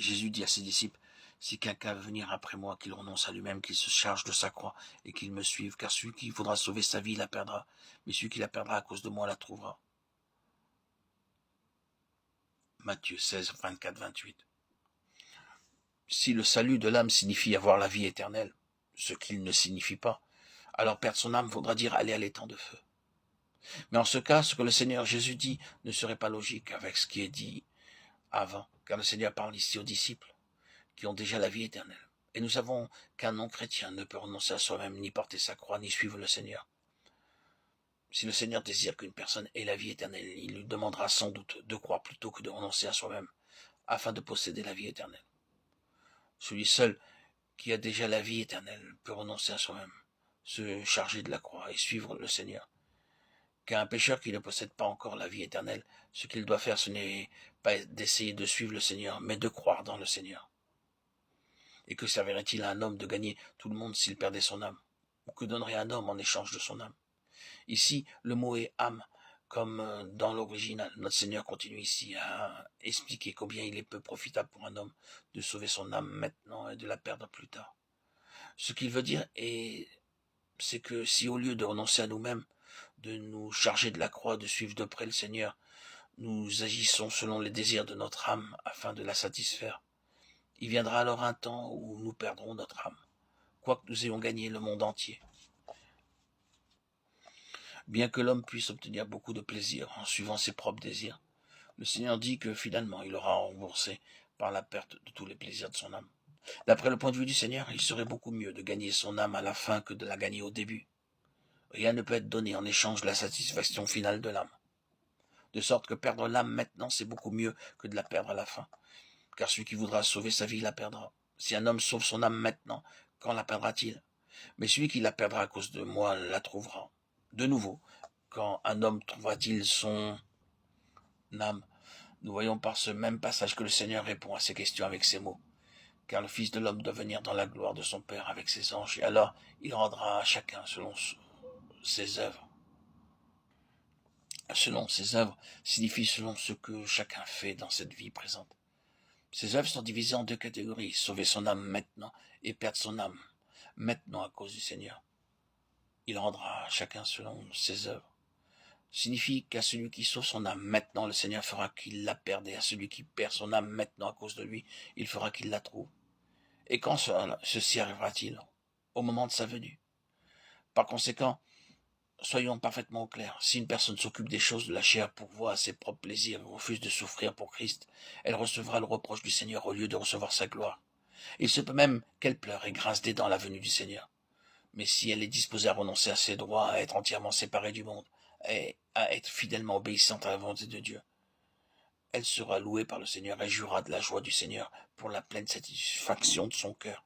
Jésus dit à ses disciples, « Si quelqu'un veut venir après moi, qu'il renonce à lui-même, qu'il se charge de sa croix et qu'il me suive, car celui qui voudra sauver sa vie la perdra, mais celui qui la perdra à cause de moi la trouvera. » Matthieu 16, 24, 28. Si le salut de l'âme signifie avoir la vie éternelle, ce qu'il ne signifie pas, alors perdre son âme voudra dire aller à l'étang de feu. Mais en ce cas, ce que le Seigneur Jésus dit ne serait pas logique avec ce qui est dit avant, car le Seigneur parle ici aux disciples qui ont déjà la vie éternelle. Et nous savons qu'un non-chrétien ne peut renoncer à soi-même, ni porter sa croix, ni suivre le Seigneur. Si le Seigneur désire qu'une personne ait la vie éternelle, il lui demandera sans doute de croire plutôt que de renoncer à soi-même, afin de posséder la vie éternelle. Celui seul qui a déjà la vie éternelle peut renoncer à soi-même, se charger de la croix et suivre le Seigneur. Car un pécheur qui ne possède pas encore la vie éternelle, ce qu'il doit faire, ce n'est pas d'essayer de suivre le Seigneur, mais de croire dans le Seigneur. Et que servirait-il à un homme de gagner tout le monde s'il perdait son âme? Ou que donnerait un homme en échange de son âme? Ici, le mot est âme, comme dans l'original. Notre Seigneur continue ici à expliquer combien il est peu profitable pour un homme de sauver son âme maintenant et de la perdre plus tard. Ce qu'il veut dire c'est que si au lieu de renoncer à nous-mêmes, de nous charger de la croix, de suivre de près le Seigneur, nous agissons selon les désirs de notre âme afin de la satisfaire, il viendra alors un temps où nous perdrons notre âme, quoique nous ayons gagné le monde entier. Bien que l'homme puisse obtenir beaucoup de plaisir en suivant ses propres désirs, le Seigneur dit que finalement il aura remboursé par la perte de tous les plaisirs de son âme. D'après le point de vue du Seigneur, il serait beaucoup mieux de gagner son âme à la fin que de la gagner au début. Rien ne peut être donné en échange de la satisfaction finale de l'âme. De sorte que perdre l'âme maintenant, c'est beaucoup mieux que de la perdre à la fin. Car celui qui voudra sauver sa vie la perdra. Si un homme sauve son âme maintenant, quand la perdra-t-il? Mais celui qui la perdra à cause de moi la trouvera. De nouveau, quand un homme trouvera-t-il son âme? Nous voyons par ce même passage que le Seigneur répond à ces questions avec ces mots. Car le Fils de l'homme doit venir dans la gloire de son Père avec ses anges, et alors il rendra à chacun selon ses œuvres. Selon ses œuvres signifie selon ce que chacun fait dans cette vie présente. Ses œuvres sont divisées en deux catégories, sauver son âme maintenant et perdre son âme maintenant à cause du Seigneur. Il rendra à chacun selon ses œuvres. Signifie qu'à celui qui sauve son âme maintenant, le Seigneur fera qu'il la perde, et à celui qui perd son âme maintenant à cause de lui, il fera qu'il la trouve. Et quand ceci arrivera-t-il? Au moment de sa venue. Par conséquent, soyons parfaitement au clair. Si une personne s'occupe des choses de la chair pour voir ses propres plaisirs et refuse de souffrir pour Christ, elle recevra le reproche du Seigneur au lieu de recevoir sa gloire. Il se peut même qu'elle pleure et grince des dents à la venue du Seigneur. Mais si elle est disposée à renoncer à ses droits, à être entièrement séparée du monde, et à être fidèlement obéissante à la volonté de Dieu, elle sera louée par le Seigneur et jouira de la joie du Seigneur pour la pleine satisfaction de son cœur.